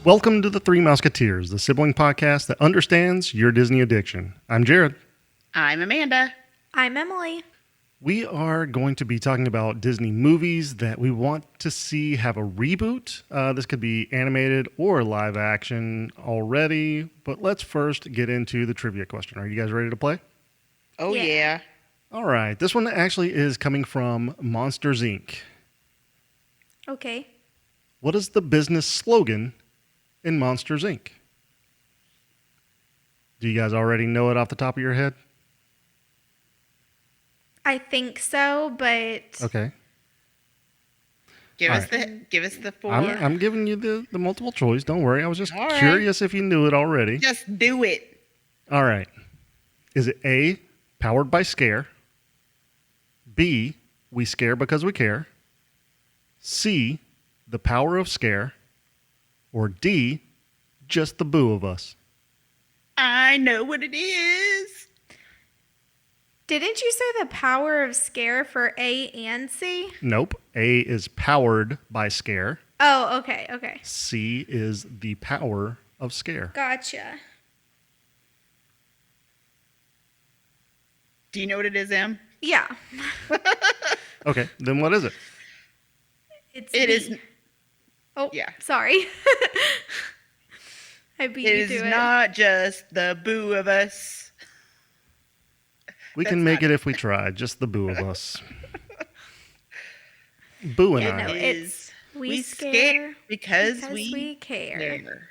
Welcome to the Three Musketeers, the sibling podcast that understands your Disney addiction. I'm Jared. I'm Amanda. I'm Emily. We are going to be talking about Disney movies that we want to see have a reboot. This could be animated or live action already, but let's first get into the trivia question. Are you guys ready to play? Oh, yeah. All right. This one actually is coming from Monsters, Inc. Okay. What is the business slogan in Monsters, Inc.? Do you guys already know it off the top of your head? I think so, but Okay. Give All us the four. I'm giving you the multiple choice. Don't worry. I was just All right. curious if you knew it already. Just do it. All right. Is it A, powered by scare? B, we scare because we care? C, the power of scare? Or D, just the boo of us? I know what it is. didn't you say the power of scare for A and C? Nope. A is powered by scare. Oh, okay. C is the power of scare. Gotcha. Do you know what it is, Em? Yeah. Okay, then what is it? It It B. is. Oh, Yeah. sorry. I beat It you is to it. not just the boo of us. We That's can make not it if we try. Just the boo of us. Boo and It I. No, is. it's we scare because we we care. care.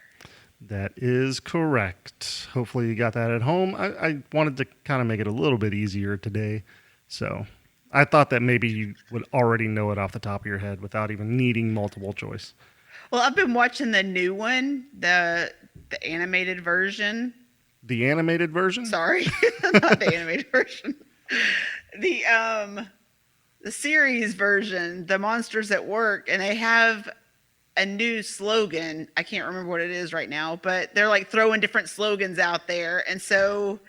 That is correct. Hopefully you got that at home. I wanted to kind of make it a little bit easier today. So I thought that maybe you would already know it off the top of your head without even needing multiple choice. Well, I've been watching the new one, the animated version. The animated version? Sorry, not the animated version. The series version, The Monsters at Work, and they have a new slogan. I can't remember what it is right now, but they're like throwing different slogans out there, and so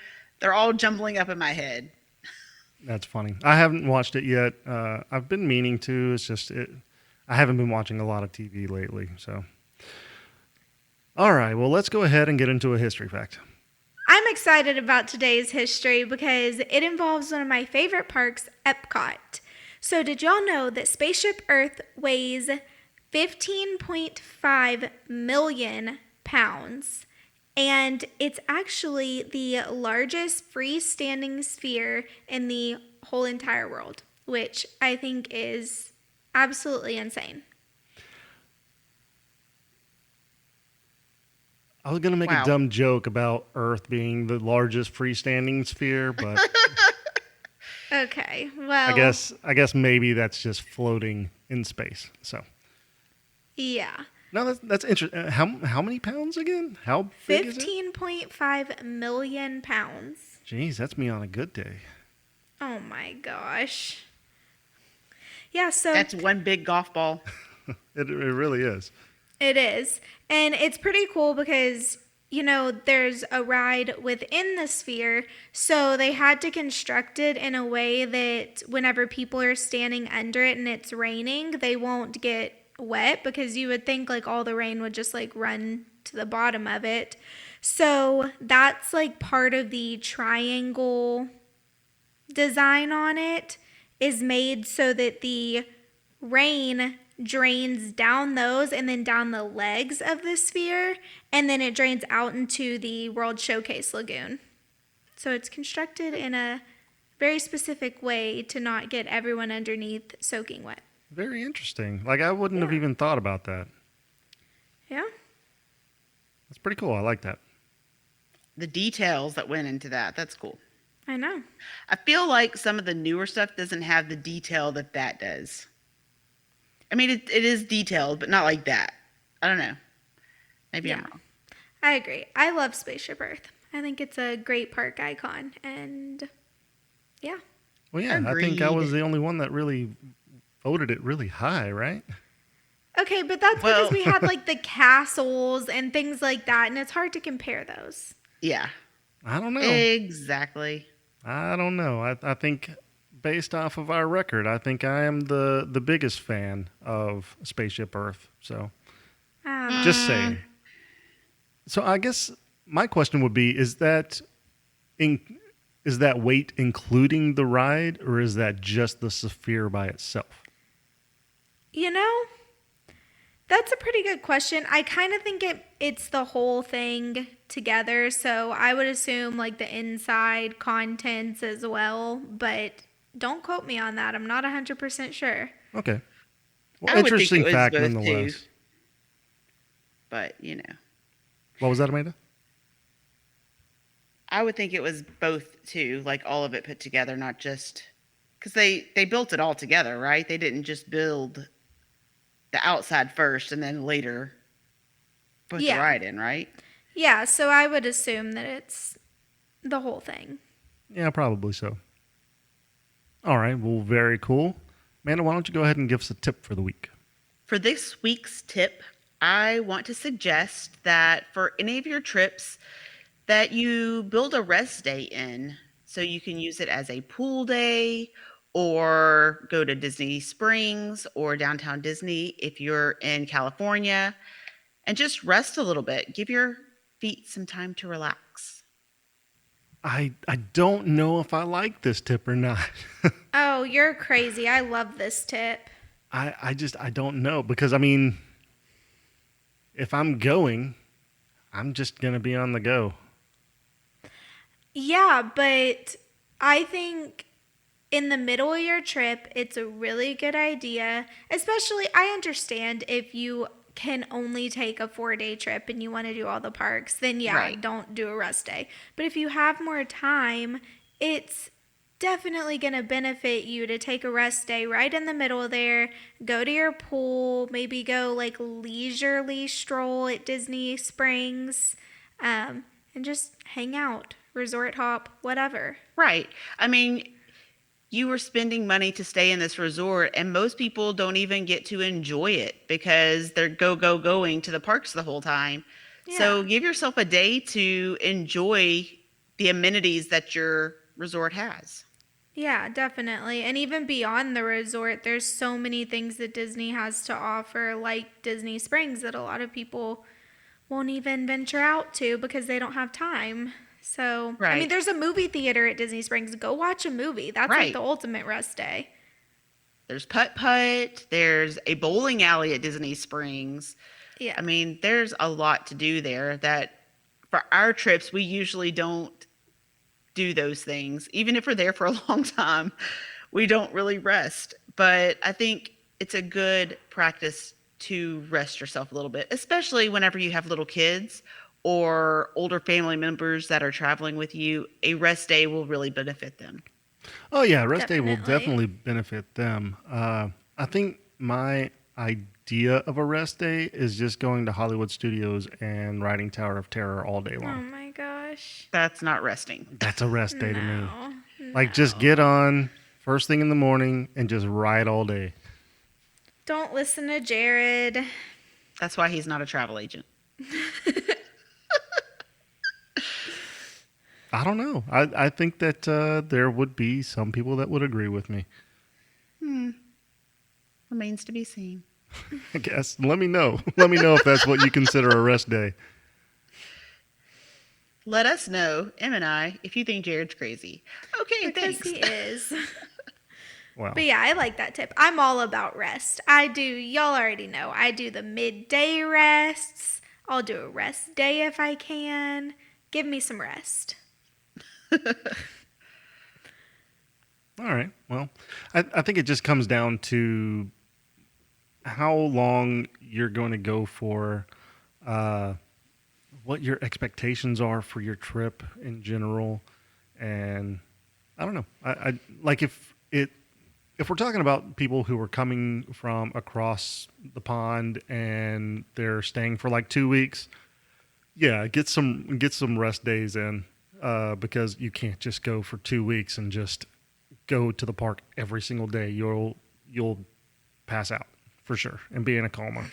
they're all jumbling up in my head. That's funny. I haven't watched it yet. I've been meaning to. It's just I haven't been watching a lot of TV lately. So, all right. Well, let's go ahead and get into a history fact. I'm excited about today's history because it involves one of my favorite parks, Epcot. So did y'all know that Spaceship Earth weighs 15.5 million pounds? And it's actually the largest freestanding sphere in the whole entire world, which I think is absolutely insane. I was going to make Wow. a dumb joke about Earth being the largest freestanding sphere, but Okay, well, I guess maybe that's just floating in space. So, yeah. no, that's interesting. How many pounds again? How big is it? 15.5 million pounds. Jeez, that's me on a good day. Oh my gosh. Yeah, so That's one big golf ball. It really is. it is. And it's pretty cool because, there's a ride within the sphere. So they had to construct it in a way that whenever people are standing under it and it's raining, they won't get wet because you would think like all the rain would just like run to the bottom of it. So that's like part of the triangle design on it is made so that the rain drains down those and then down the legs of the sphere, and then it drains out into the World Showcase Lagoon. So it's constructed in a very specific way to not get everyone underneath soaking wet. Very interesting. Like, I wouldn't have even thought about that. Yeah? That's pretty cool. I like that. The details that went into that's cool. I know. I feel like some of the newer stuff doesn't have the detail that does. I mean, it is detailed, but not like that. I don't know. Maybe I'm Yeah. wrong. I agree. I love Spaceship Earth. I think it's a great park icon. And yeah. Well, yeah, I think I was Agreed. the only one that really voted it really high, right? Okay, but that's Well- because we had like the castles and things like that, and it's hard to compare those. Yeah, I don't know. exactly. I don't know. I think based off of our record, I think I am the biggest fan of Spaceship Earth. So, just saying. So I guess my question would be: in, is that weight including the ride, or is that just the sphere by itself? You know, that's a pretty good question. I kind of think it's the whole thing together. So I would assume like the inside contents as well, but don't quote me on that. I'm not 100% sure. Okay. Well, I would think interesting it was fact both nonetheless. too. But, you know, What was that, Amanda? I would think it was both too, like all of it put together, not just because they built it all together, right? They didn't just build the outside first and then later put the Yeah. ride in, right? Yeah, so I would assume that it's the whole thing. Yeah, probably so. All right. Well, very cool. Amanda, why don't you go ahead and give us a tip for the week? For this week's tip, I want to suggest that for any of your trips that you build a rest day in so you can use it as a pool day or go to Disney Springs or downtown Disney if you're in California and just rest a little bit. Give your feet some time to relax. I don't know if I like this tip or not. Oh, you're crazy. I love this tip. I don't know because I mean, if I'm going, I'm just gonna be on the go. Yeah, but I think in the middle of your trip, it's a really good idea. Especially, I understand if you can only take a 4-day trip and you want to do all the parks, then yeah, Right. don't do a rest day. But if you have more time, it's definitely going to benefit you to take a rest day right in the middle there, go to your pool, maybe go like leisurely stroll at Disney Springs, and just hang out, resort hop, whatever. Right. I mean, you were spending money to stay in this resort, and most people don't even get to enjoy it because they're going to the parks the whole time. So Yeah. give yourself a day to enjoy the amenities that your resort has. Yeah, definitely. And even beyond the resort, there's so many things that Disney has to offer, like Disney Springs, that a lot of people won't even venture out to because they don't have time. So, I mean, Right. there's a movie theater at Disney Springs. Go watch a movie. That's like Right. the ultimate rest day. There's putt-putt. There's a bowling alley at Disney Springs. Yeah. I mean, there's a lot to do there that for our trips, we usually don't do those things. Even if we're there for a long time, we don't really rest. But I think it's a good practice to rest yourself a little bit, especially whenever you have little kids or older family members that are traveling with you. A rest day will really benefit them. Oh yeah, rest day will Definitely. definitely benefit them. I think my idea of a rest day is just going to Hollywood Studios and riding Tower of Terror all day Oh long. my gosh. That's not resting. That's a rest day to me. No. Like just get on first thing in the morning and just ride all day. Don't listen to Jared. That's why he's not a travel agent. I don't know. I think that there would be some people that would agree with me. Remains to be seen. I guess. Let me know. Let me know if that's what you consider a rest day. Let us know, Em and I, if you think Jared's crazy. Okay, Because thanks. he is. Wow. But yeah, I like that tip. I'm all about rest. I do, y'all already know, I do the midday rests. I'll do a rest day if I can. Give me some rest. All right. Well, I think it just comes down to how long you're going to go for, what your expectations are for your trip in general, and I don't know. I like if we're talking about people who are coming from across the pond and they're staying for like 2 weeks, yeah, get some rest days in, because you can't just go for 2 weeks and just go to the park every single day. You'll pass out for sure and be in a coma.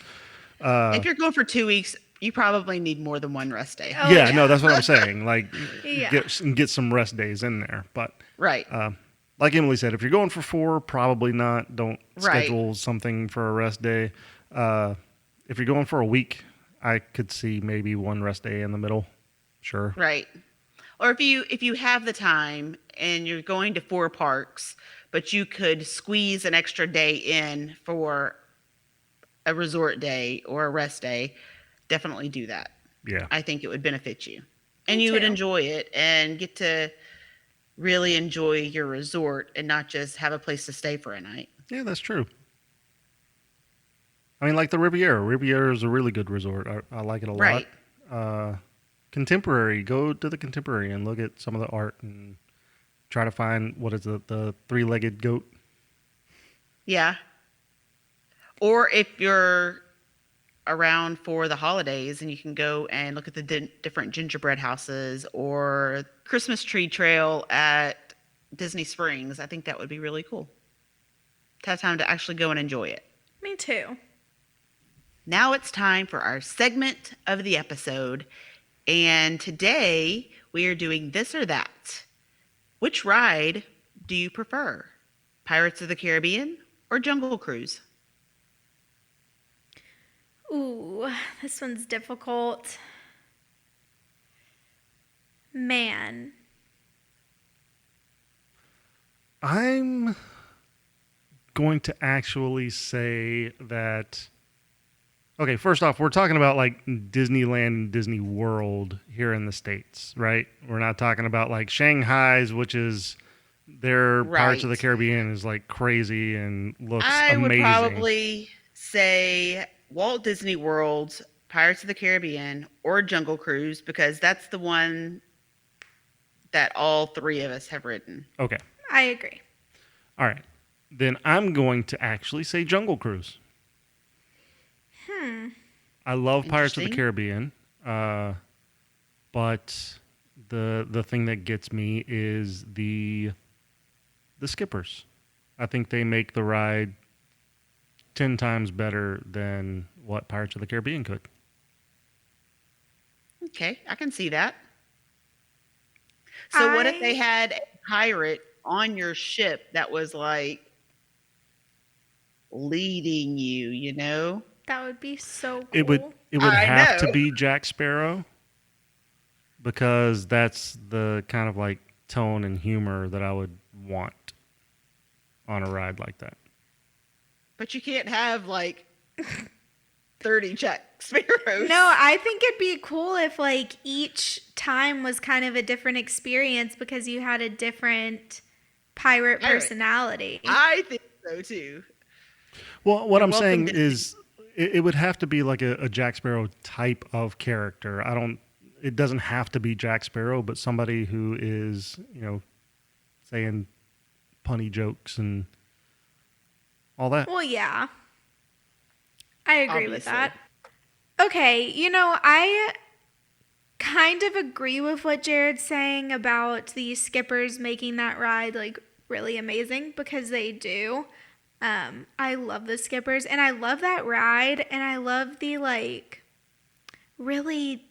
If you're going for 2 weeks, you probably need more than one rest day. Oh, yeah, no, that's what I'm saying. Like, Yeah. get some rest days in there. But Right. like Emily said, if you're going for 4, probably not. Don't Right. schedule something for a rest day. If you're going for a week, I could see maybe one rest day in the middle. Sure. Right. Or if you have the time and you're going to 4 parks, but you could squeeze an extra day in for a resort day or a rest day, definitely do that. Yeah. I think it would benefit you. And Me you would too. enjoy it and get to really enjoy your resort and not just have a place to stay for a night. Yeah, that's true. I mean, like the Riviera. Riviera is a really good resort. I like it a lot. Right. Contemporary. Go to the Contemporary and look at some of the art and try to find, what is it, the three-legged goat? Yeah. Or if you're around for the holidays and you can go and look at the different gingerbread houses or Christmas tree trail at Disney Springs, I think that would be really cool. To have time to actually go and enjoy it. Me too. Now it's time for our segment of the episode. And today we are doing this or that. Which ride do you prefer? Pirates of the Caribbean or Jungle Cruise? Ooh, this one's difficult. Man. I'm going to actually say that. Okay, first off, we're talking about like Disneyland and Disney World here in the States, right? We're not talking about like Shanghai's, which is their Pirates of the Right. Caribbean is like crazy and looks I would amazing. probably say Walt Disney World's Pirates of the Caribbean or Jungle Cruise because that's the one that all 3 of us have ridden. Okay, I agree. all right. Then I'm going to actually say Jungle Cruise. I love Pirates of the Interesting. Caribbean, but the thing that gets me is the skippers. I think they make the ride 10 times better than what Pirates of the Caribbean could. Okay, I can see that. So what if I- they had a pirate on your ship that was like leading you, you know? That would be so cool. It would I have to know. be Jack Sparrow because that's the kind of like tone and humor that I would want on a ride like that. But you can't have like 30 Jack Sparrows. No, I think it'd be cool if like each time was kind of a different experience because you had a different pirate Pirate. personality. I think so too. Well, what I'm welcome saying to is it would have to be like a Jack Sparrow type of character. It doesn't have to be Jack Sparrow, but somebody who is, saying punny jokes and all that. Well, yeah. I agree with Obviously. that. Okay, I kind of agree with what Jared's saying about the skippers making that ride like really amazing because they do. I love the skippers and I love that ride and I love the like really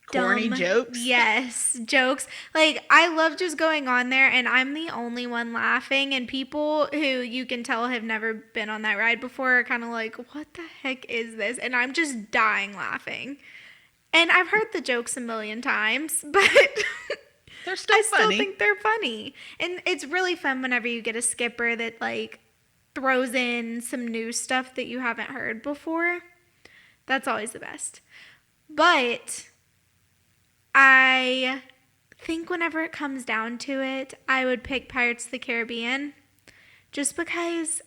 Corny dumb jokes. Yes, jokes. Like I love just going on there and I'm the only one laughing and people who you can tell have never been on that ride before are kind of like, "What the heck is this?" And I'm just dying laughing. And I've heard the jokes a million times, but They're still I still funny. think they're funny. And it's really fun whenever you get a skipper that like throws in some new stuff that you haven't heard before. That's always the best. But I think whenever it comes down to it, I would pick Pirates of the Caribbean just because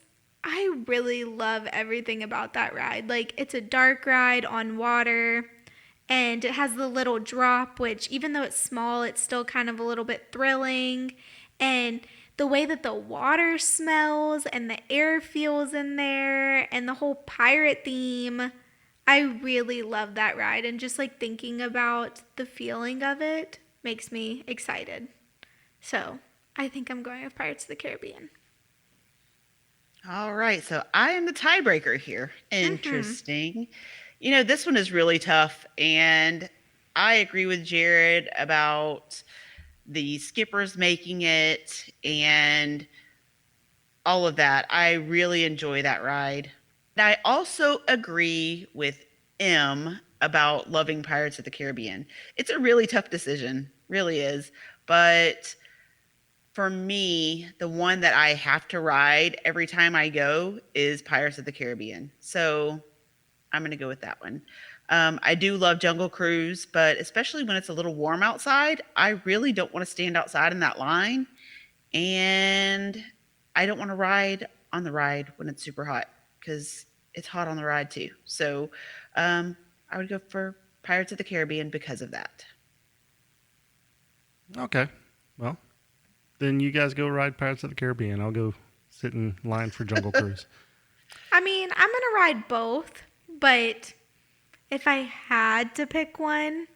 I really love everything about that ride. Like, it's a dark ride on water, and it has the little drop, which even though it's small, it's still kind of a little bit thrilling. And the way that the water smells and the air feels in there and the whole pirate theme, I really love that ride. And just like thinking about the feeling of it makes me excited. So I think I'm going with Pirates of the Caribbean. All right, so I am the tiebreaker here. Interesting. This one is really tough, and I agree with Jared about the skippers making it and all of that. I really enjoy that ride. And I also agree with M about loving Pirates of the Caribbean. It's a really tough decision, really is. But for me, the one that I have to ride every time I go is Pirates of the Caribbean. So I'm going to go with that one. I do love Jungle Cruise, but especially when it's a little warm outside, I really don't want to stand outside in that line. And I don't want to ride on the ride when it's super hot because it's hot on the ride too. So I would go for Pirates of the Caribbean because of that. Okay. Well, then you guys go ride Pirates of the Caribbean. I'll go sit in line for Jungle Cruise. I mean, I'm going to ride both, but if I had to pick one,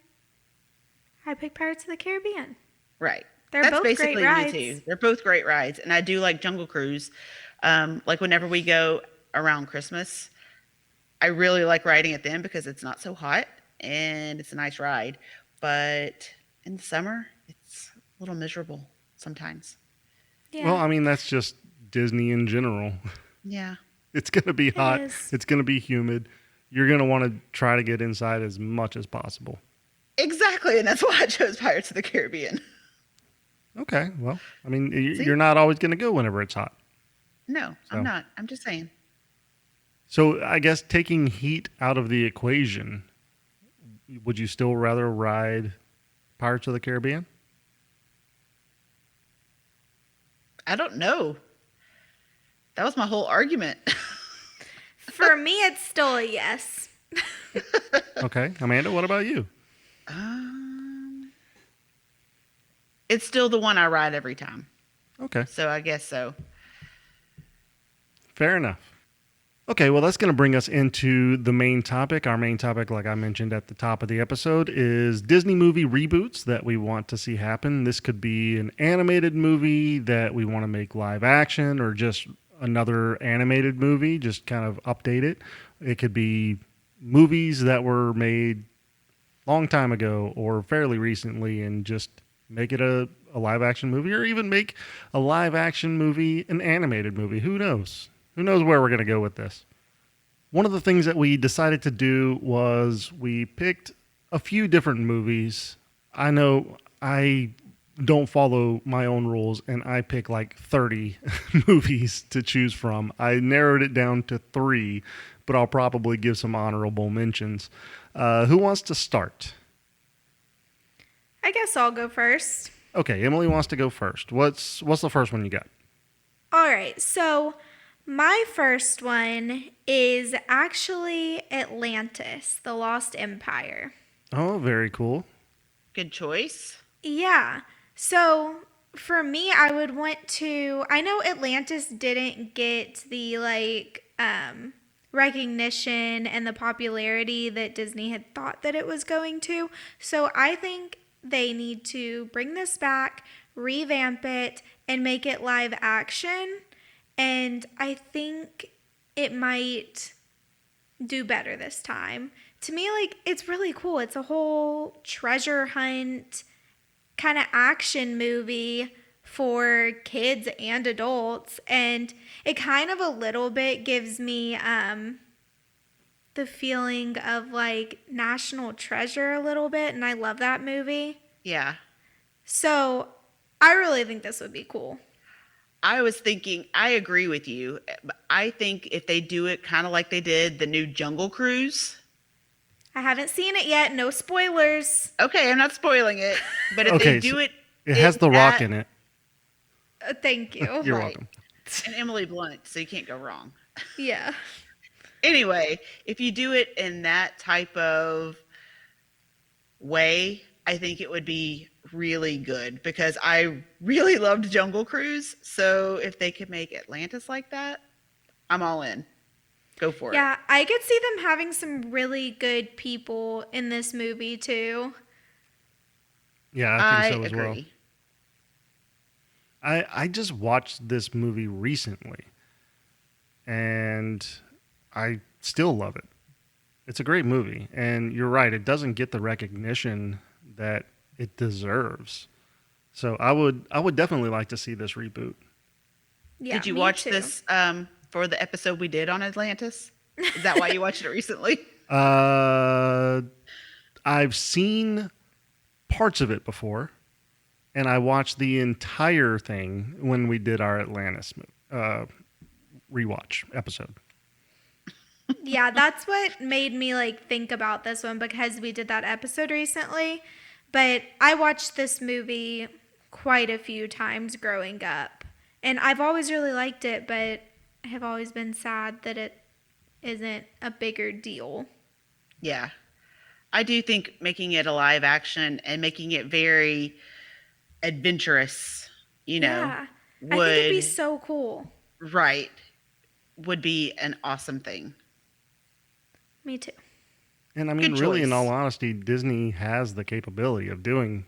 I'd pick Pirates of the Caribbean. Right. They're That's both basically great rides. me too. They're both great rides. And I do like Jungle Cruise. Like whenever we go around Christmas, I really like riding it then because it's not so hot and it's a nice ride. But in the summer, it's a little miserable sometimes. Yeah. Well, I mean, that's just Disney in general. Yeah. It's going to be hot. is. It's going to be humid. You're going to want to try to get inside as much as possible. Exactly. And that's why I chose Pirates of the Caribbean. Okay. Well, I mean, See? you're not always going to go whenever it's hot. No, So. I'm not. I'm just saying. So I guess taking heat out of the equation, would you still rather ride Pirates of the Caribbean? I don't know. That was my whole argument. For me, it's still a yes. Okay. Amanda, what about you? It's still the one I ride every time. Okay. So I guess so. Fair enough. Okay, well, that's going to bring us into the main topic. Our main topic, like I mentioned at the top of the episode, is Disney movie reboots that we want to see happen. This could be an animated movie that we want to make live action or just another animated movie, just kind of update it. It could be movies that were made a long time ago or fairly recently and just make it a live action movie, or even make a live action movie an animated movie. Who knows? Who knows where we're going to go with this? One of the things that we decided to do was we picked a few different movies. I know I don't follow my own rules, and I pick like 30 movies to choose from. I narrowed it down to 3, but I'll probably give some honorable mentions. Who wants to start? I guess I'll go first. Okay, Emily wants to go first. What's the first one you got? All right, so my first one is actually Atlantis, the Lost Empire. Oh, very cool. Good choice. Yeah. So for me, I would want to. I know Atlantis didn't get the recognition and the popularity that Disney had thought that it was going to. So I think they need to bring this back, revamp it, and make it live action. And I think it might do better this time. To me, it's really cool. It's a whole treasure hunt kind of action movie for kids and adults. And it kind of a little bit gives me the feeling of National Treasure a little bit. And I love that movie. Yeah. So I really think this would be cool. I was thinking, I agree with you. I think if they do it kind of like they did the new Jungle Cruise. I haven't seen it yet. No spoilers. Okay, I'm not spoiling it. But if Okay, they do so it. It has The Rock in it. Thank you. You're Right. welcome. And Emily Blunt, so you can't go wrong. Yeah. Anyway, if you do it in that type of way, I think it would be really good because I really loved Jungle Cruise. So if they could make Atlantis like that, I'm all in. Go for it. Yeah, I could see them having some really good people in this movie too. Yeah, I think so as agree. well. I just watched this movie recently, and I still love it. It's a great movie, and you're right, it doesn't get the recognition that it deserves. So I would definitely like to see this reboot. Yeah, Did you me watch too. this for the episode we did on Atlantis? Is that why you watched it recently? Uh, I've seen parts of it before, and I watched the entire thing when we did our Atlantis rewatch episode. Yeah, that's what made me like think about this one because we did that episode recently. But I watched this movie quite a few times growing up. And I've always really liked it, but I have always been sad that it isn't a bigger deal. Yeah. I do think making it a live action and making it very adventurous, Yeah. I think it'd be would, so cool. right, would be an awesome thing. Me too. And I mean, Good really, in choice. all honesty, Disney has the capability of doing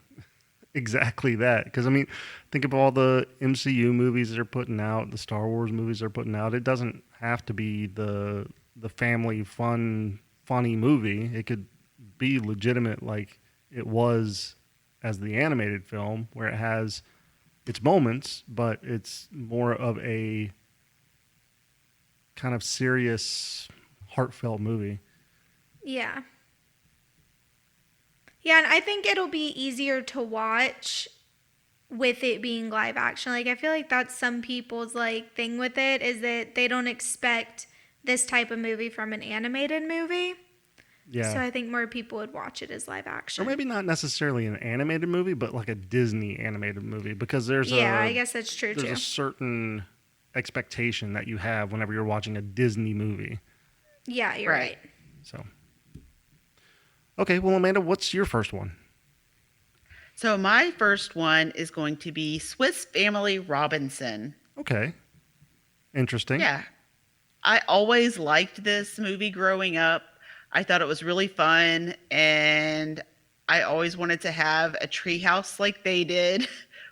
exactly that. Because, I mean, think of all the MCU movies they're putting out, the Star Wars movies they're putting out. It doesn't have to be the family funny movie. It could be legitimate like it was as the animated film, where it has its moments, but it's more of a kind of serious, heartfelt movie. Yeah. Yeah, and I think it'll be easier to watch with it being live action. Like I feel like that's some people's like thing with it is that they don't expect this type of movie from an animated movie. Yeah. So I think more people would watch it as live action. Or maybe not necessarily an animated movie, but like a Disney animated movie, because there's I guess that's true there's too. a certain expectation that you have whenever you're watching a Disney movie. Yeah, you're right. So, okay, well, Amanda, what's your first one? So my first one is going to be Swiss Family Robinson. Okay, interesting. Yeah. I always liked this movie growing up. I thought it was really fun, and I always wanted to have a treehouse like they did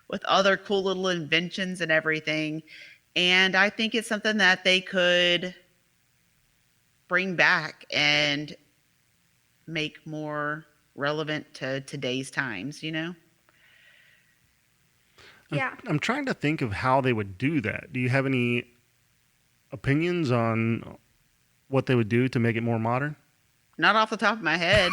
with all their cool little inventions and everything. And I think it's something that they could bring back and make more relevant to today's times, Yeah. I'm trying to think of how they would do that. Do you have any opinions on what they would do to make it more modern? Not off the top of my head.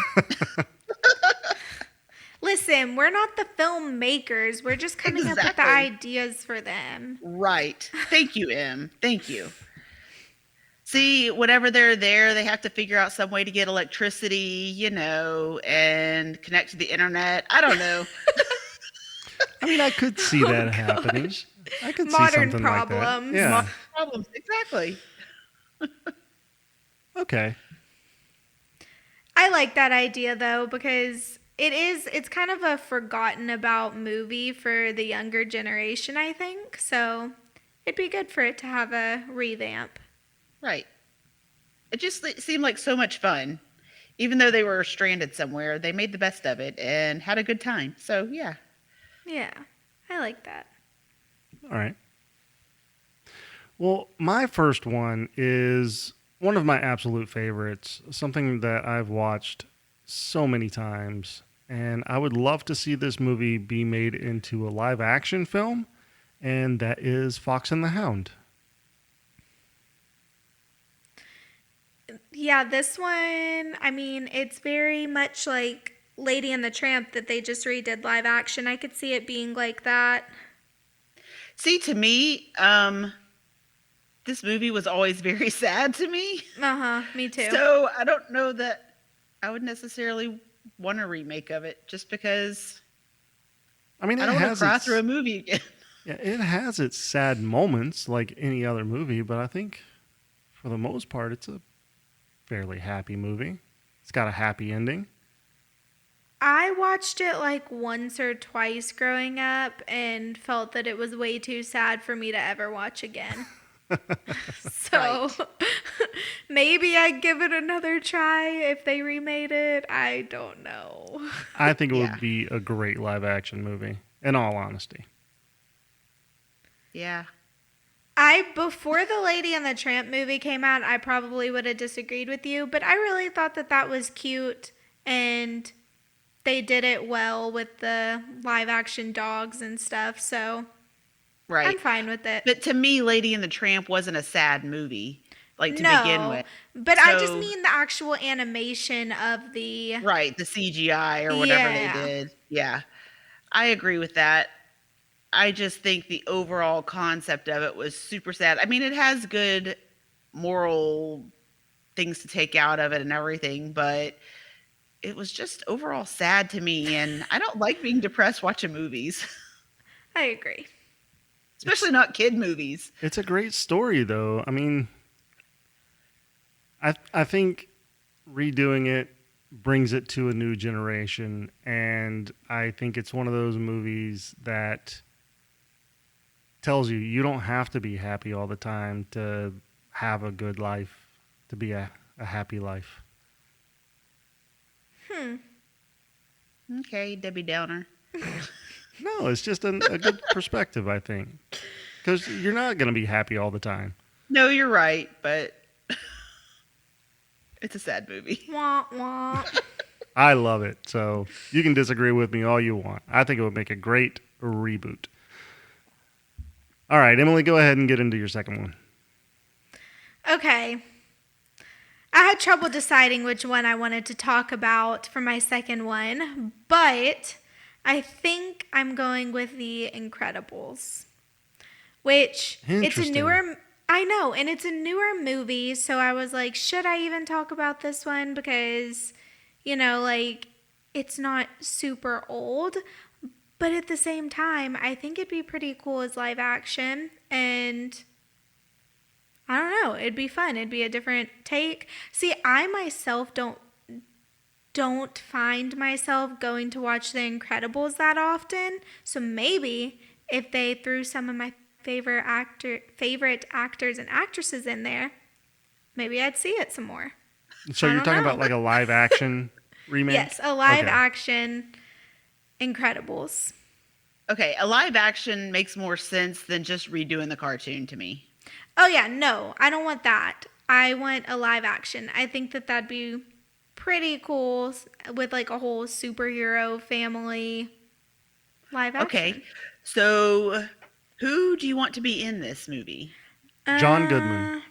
Listen, we're not the filmmakers. We're just coming up with the Exactly. ideas for them. Right. Thank you, Em. Thank you. See, whenever they're there, they have to figure out some way to get electricity, and connect to the internet. I don't know. I mean, I could see that gosh. happening. I could see Modern something problems. like that. Yeah. Problems. Exactly. Okay. I like that idea though because it's kind of a forgotten about movie for the younger generation, I think. So it'd be good for it to have a revamp. Right. It just seemed like so much fun. Even though they were stranded somewhere, they made the best of it and had a good time. So, yeah. Yeah, I like that. All right. Well, my first one is one of my absolute favorites, something that I've watched so many times, and I would love to see this movie be made into a live action film, and that is Fox and the Hound. Yeah, this one, I mean, it's very much like Lady and the Tramp that they just redid live action. I could see it being like that. See, to me, this movie was always very sad to me. Me too. So I don't know that I would necessarily want a remake of it just because I mean, I don't want to cry through a movie again. yeah, it has its sad moments like any other movie, but I think for the most part, it's a fairly happy movie. It's got a happy ending. I watched it like once or twice growing up and felt that it was way too sad for me to ever watch again. So maybe I'd give it another try if they remade it. I don't know. I think it Yeah. would be a great live action movie, in all honesty. Yeah. Before the Lady and the Tramp movie came out, I probably would have disagreed with you, but I really thought that that was cute and they did it well with the live action dogs and stuff, so Right. I'm fine with it. But to me, Lady and the Tramp wasn't a sad movie. like to begin No, with. but I just So, mean the actual animation of the. right, the CGI or whatever they Yeah. did. Yeah, I agree with that. I just think the overall concept of it was super sad. I mean, it has good moral things to take out of it and everything, but it was just overall sad to me. And I don't like being depressed watching movies, I agree. especially not kid movies. It's a great story, though. I mean, I think redoing it brings it to a new generation, and I think it's one of those movies that tells you you don't have to be happy all the time to have a good life, to be a happy life. Okay, Debbie Downer. No, it's just a good perspective, I think, because you're not going to be happy all the time. No, you're right, but it's a sad movie. Wah, wah. I love it, so you can disagree with me all you want. I think it would make a great reboot. All right, Emily, go ahead and get into your second one. Okay. I had trouble deciding which one I wanted to talk about for my second one, but I think I'm going with The Incredibles, which it's a Interesting. newer. I know, and it's a newer movie, so I was like, should I even talk about this one? Because, like, it's not super old, but at the same time, I think it'd be pretty cool as live action, and I don't know, it'd be fun. It'd be a different take. See, I myself don't find myself going to watch The Incredibles that often, so maybe if they threw some of my favorite actors and actresses in there, maybe I'd see it some more. So I you're don't talking know. about like a live action remake? Yes, a live Okay. action Incredibles. Okay, a live action makes more sense than just redoing the cartoon to me. Oh yeah, no, I don't want that. I want a live action. I think that'd be pretty cool with like a whole superhero family live action. Okay, so who do you want to be in this movie? John Goodman.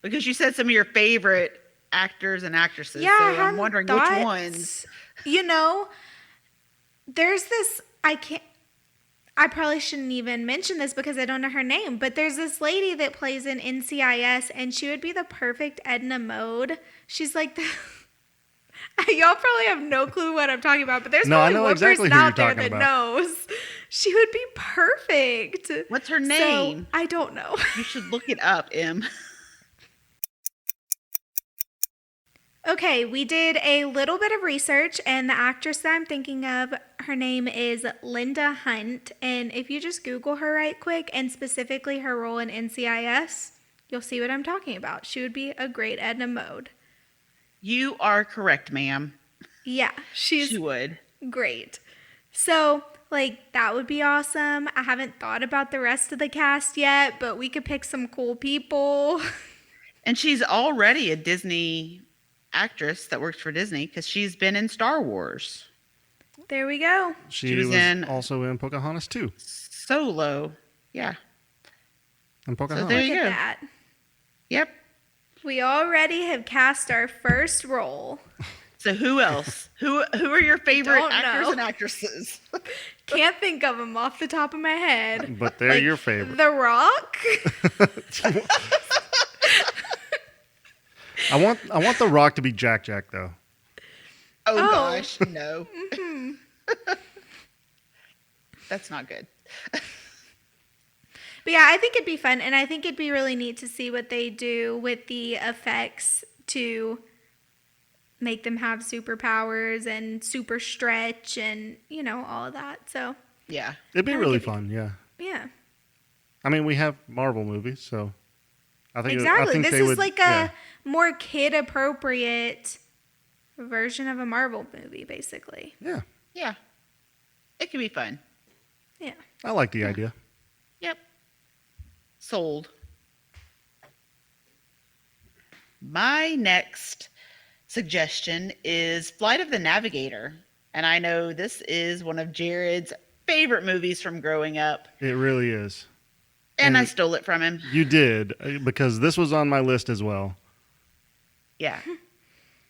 Because you said some of your favorite actors and actresses, Yeah, so I I'm hadn't wondering thought- which ones. There's this, I probably shouldn't even mention this because I don't know her name, but there's this lady that plays in NCIS, and she would be the perfect Edna Mode. She's like the... Y'all probably have no clue what I'm talking about, but there's No, I probably know one exactly person who you're out there talking that about. knows. She would be perfect. What's her So, name? I don't know. You should look it up, Em. Okay, we did a little bit of research, and the actress that I'm thinking of, her name is Linda Hunt. And if you just Google her right quick, and specifically her role in NCIS, you'll see what I'm talking about. She would be a great Edna Mode. You are correct, ma'am. Yeah, she's She would. great. So, that would be awesome. I haven't thought about the rest of the cast yet, but we could pick some cool people. And she's already a Disney actress that works for Disney because she's been in Star Wars. There we go. She was was in- also in Pocahontas too. Solo. Yeah. In Pocahontas. there Look you at go. that. Yep. We already have cast our first role. So who else? Who are your favorite Don't actors know. and actresses? Can't think of them off the top of my head. But they're your favorite. The Rock. I want The Rock to be Jack Jack though. Oh, Oh. gosh, no. That's not good. But yeah, I think it'd be fun, and I think it'd be really neat to see what they do with the effects to make them have superpowers and super stretch and, all of that. So, Yeah. It'd be I think really it'd be- fun, yeah. yeah. I mean, we have Marvel movies, so I think Exactly. I think This they is would, like a more kid-appropriate version of a Marvel movie, basically. yeah. Yeah. It could be fun. Yeah. I like the idea. Yep. Sold. My next suggestion is Flight of the Navigator. And I know this is one of Jared's favorite movies from growing up. It really is. And I stole it from him. You did, because this was on my list as well. Yeah.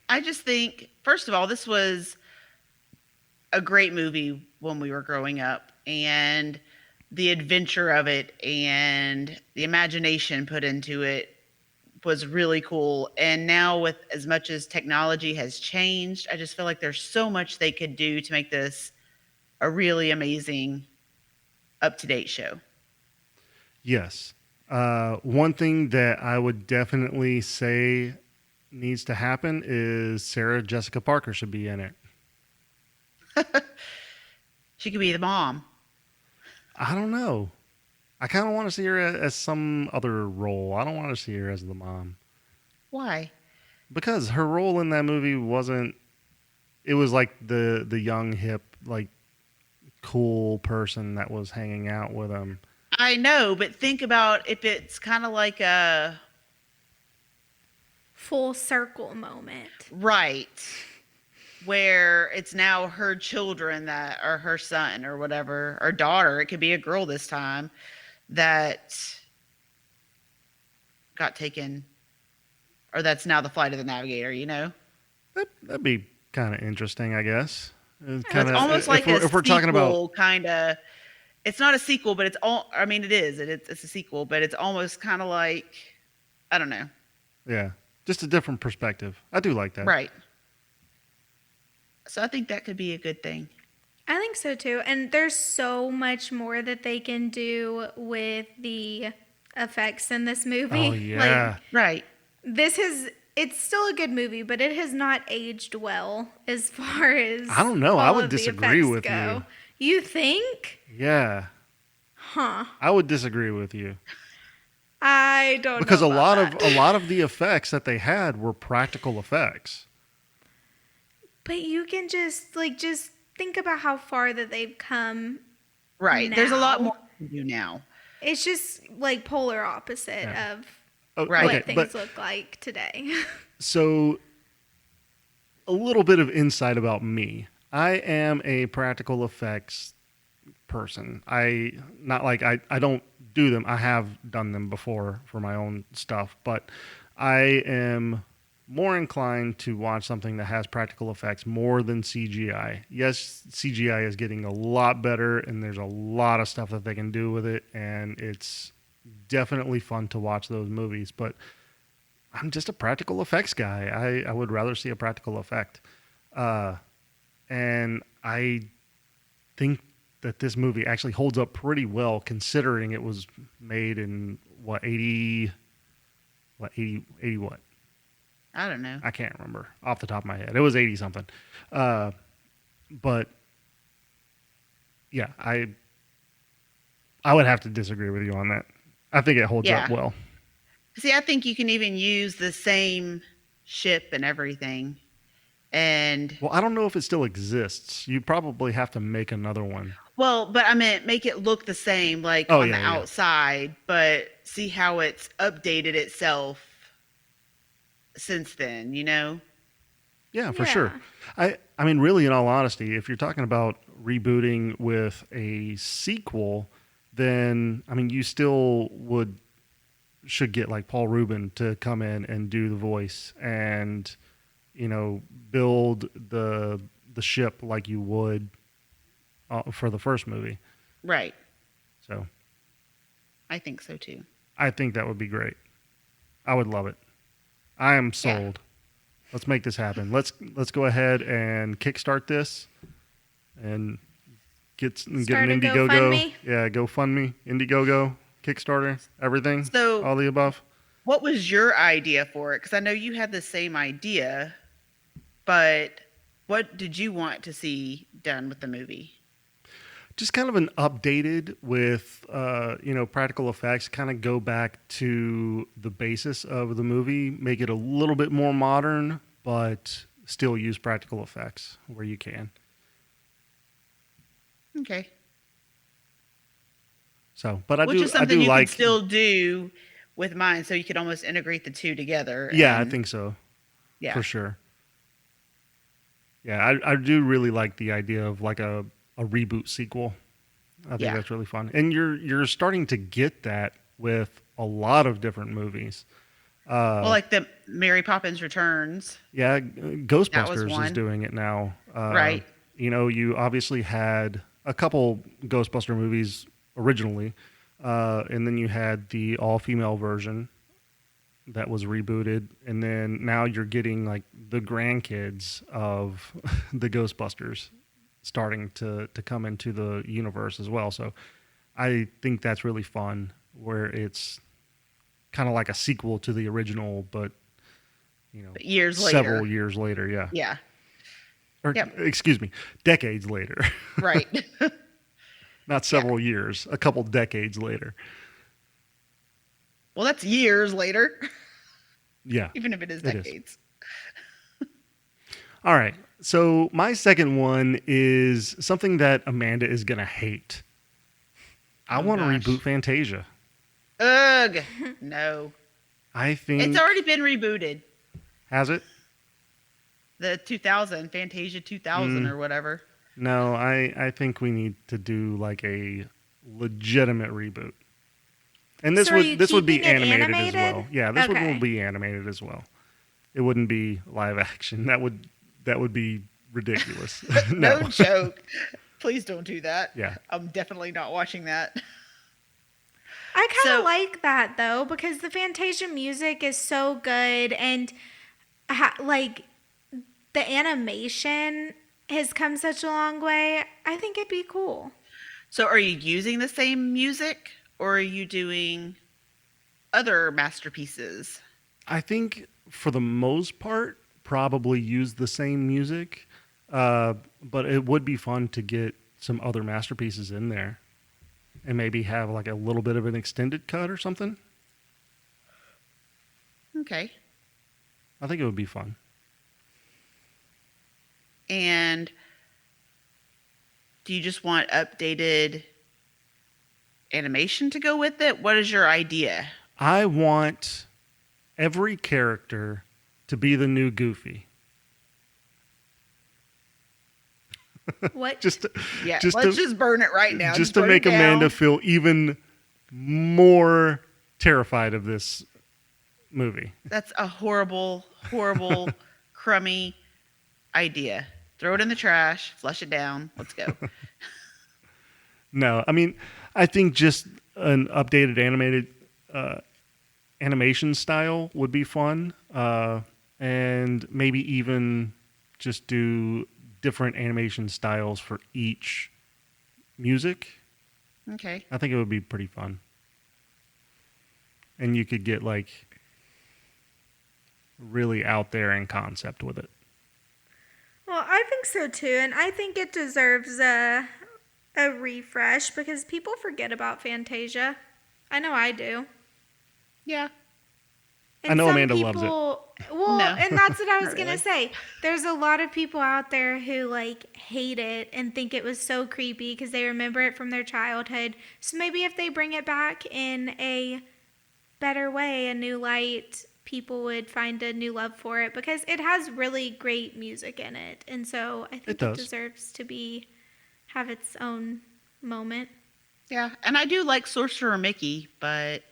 I just think, first of all, this was a great movie when we were growing up, and the adventure of it and the imagination put into it was really cool. And now, with as much as technology has changed, I just feel like there's so much they could do to make this a really amazing, up-to-date show. Yes. One thing that I would definitely say needs to happen is Sarah Jessica Parker should be in it. She could be the mom. I don't know. I kind of want to see her as some other role. I don't want to see her as the mom. Why? Because her role in that movie wasn't... It was like the young, hip, like, cool person that was hanging out with him. I know, but think about if it's kind of like a... Full circle moment. Right. Where it's now her children that are her son or whatever, or daughter. It could be a girl this time that got taken, or that's now the Flight of the Navigator, you know? That'd be kind of interesting, I guess. It's It's almost like a if we're talking about... sequel, kind of. It's not a sequel, but it's all, I mean, it is. It's a sequel, but it's almost kind of like, I don't know. Yeah, just a different perspective. I do like that. Right. So I think that could be a good thing. I think so too. And there's so much more that they can do with the effects in this movie. Oh, yeah. Right. It's still a good movie, but it has not aged well as far as I don't know. I all would of the disagree effects with go. You think? Yeah. Huh. I would disagree with you. I don't Because know. a lot of the effects that they had were practical effects. But you can just think about how far that they've come. Right. There's a lot now. more to do now. It's just like polar opposite of Right. what Okay, things look like today. So, a little bit of insight about me. I am a practical effects person. I don't do them. I have done them before for my own stuff, but I am more inclined to watch something that has practical effects more than CGI. Yes, CGI is getting a lot better, and there's a lot of stuff that they can do with it, and it's definitely fun to watch those movies, but I'm just a practical effects guy. I would rather see a practical effect. And I think that this movie actually holds up pretty well, considering it was made in, 80 what? I don't know. I can't remember off the top of my head. It was 80 something. But yeah, I would have to disagree with you on that. I think it holds up well. See, I think you can even use the same ship and everything. And Well, I don't know if it still exists. You probably have to make another one. well, but I meant make it look the same, like Oh, on yeah, the yeah. outside, but see how it's updated itself since then, you know? Yeah, for sure. I mean, really, in all honesty, if you're talking about rebooting with a sequel, then, I mean, you still should get like Paul Rubin to come in and do the voice and, build the ship like you would for the first movie. Right. So I think so too. I think that would be great. I would love it. I am sold. Yeah. Let's make this happen. Let's go ahead and kickstart this and get an Start a Indiegogo. GoFundMe? Yeah, GoFundMe, Indiegogo, Kickstarter, everything. So- all the above. What was your idea for it? Because I know you had the same idea, but what did you want to see done with the movie? Just kind of an updated with practical effects, kind of go back to the basis of the movie, make it a little bit more modern, but still use practical effects where you can. Okay. So, but I Which do is I something do you like could still do with mine, so you could almost integrate the two together. Yeah, I and- think so. Yeah. For sure. Yeah, I do really like the idea of like a reboot sequel. I think Yeah. that's really fun. And you're starting to get that with a lot of different movies. Well, like the Mary Poppins Returns. Yeah, Ghostbusters is one. doing it now. Right. You obviously had a couple Ghostbuster movies originally, and then you had the all-female version that was rebooted, and then now you're getting like the grandkids of the Ghostbusters starting to come into the universe as well. So I think that's really fun, where it's kind of like a sequel to the original, but But years later. several years later, yeah. Yeah. Or Yep. excuse me, decades later. Right. Not several years, a couple decades later. Well, that's years later, Yeah. even if it is It is. decades. All right. So my second one is something that Amanda is going to hate. I Oh, want to gosh. reboot Fantasia. Ugh. No. I think It's already been rebooted. has it? The 2000, Fantasia 2000 or whatever. No, I think we need to do like a legitimate reboot. And this So are you would be keeping it animated, as animated? well. Yeah, this Okay. one will be animated as well. It wouldn't be live action. That would be ridiculous. No joke. Please don't do that. Yeah. I'm definitely not watching that. I kind of So- like that though, because the Fantasia music is so good, and like the animation has come such a long way. I think it'd be cool. So are you using the same music or are you doing other masterpieces? I think for the most part, probably use the same music, but it would be fun to get some other masterpieces in there, and maybe have like a little bit of an extended cut or something. Okay. I think it would be fun. And do you just want updated animation to go with it? What is your idea? I want every character to be the new Goofy. What? Just to, Yeah, just let's to, just burn it right now. just to burn make it down. Amanda feel even more terrified of this movie. That's a horrible, horrible, crummy idea. Throw it in the trash, flush it down. Let's go. No, I mean, I think just an updated animated animation style would be fun, and maybe even just do different animation styles for each music. Okay. I think it would be pretty fun, and you could get like really out there in concept with it. Well, I think so too, and I think it deserves a refresh because people forget about Fantasia. I know I do. Yeah. And I know some Amanda loves it. Well, No, and that's what I was not gonna really. say. There's a lot of people out there who like hate it and think it was so creepy because they remember it from their childhood. So maybe if they bring it back in a better way, a new light, people would find a new love for it because it has really great music in it, and so I think it does. deserves to have its own moment. Yeah. And I do like Sorcerer Mickey, but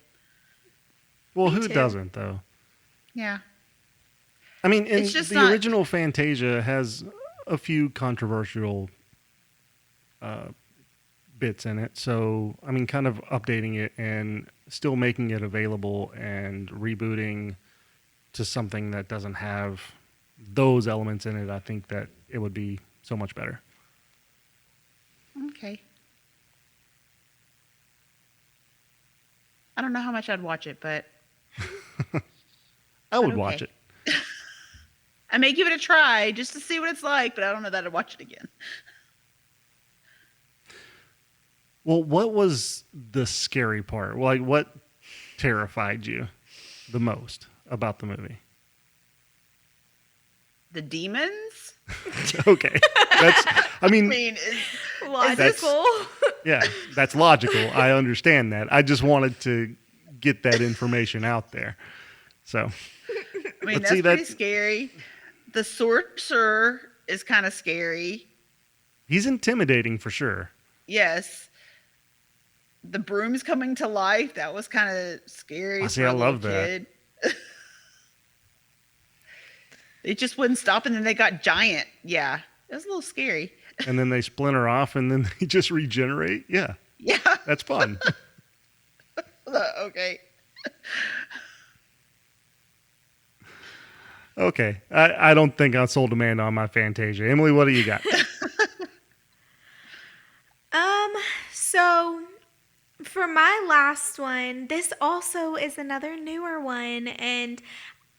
Well, Me who too. doesn't though? yeah. I mean, and It's just the not- original Fantasia has a few controversial bits in it. So, I mean, kind of updating it and still making it available and rebooting to something that doesn't have those elements in it, I think that it would be so much better. Okay. I don't know how much I'd watch it, but I would okay. watch it. I may give it a try just to see what it's like, but I don't know that I'd watch it again. Well, what was the scary part? Like, what terrified you the most about the movie? The demons? Okay. That's, I mean, I mean, Logical. yeah, that's logical. I understand that. I just wanted to get that information out there. So, Let's that's see, pretty that- scary. The sorcerer is kind of scary. he's intimidating for sure. Yes. the brooms coming to life. That was kind of scary I see, for I a little love that. kid. They just wouldn't stop, and then they got giant. Yeah, it was a little scary. And then they splinter off and then they just regenerate. Yeah, Yeah. that's fun. Okay. Okay. I don't think I sold Amanda on my Fantasia. Emily, what do you got? So for my last one, this also is another newer one, and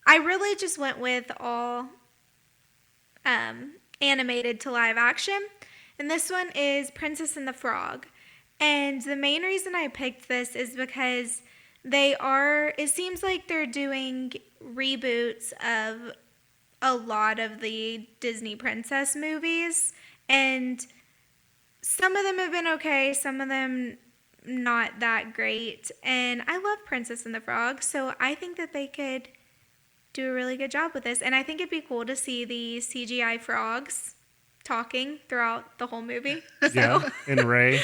I really just went with all animated to live action. And this one is Princess and the Frog. And the main reason I picked this is because it seems like they're doing reboots of a lot of the Disney princess movies. And some of them have been okay, some of them not that great. And I love Princess and the Frog, so I think that they could do a really good job with this. And I think it'd be cool to see the CGI frogs talking throughout the whole movie. Yeah, and Ray.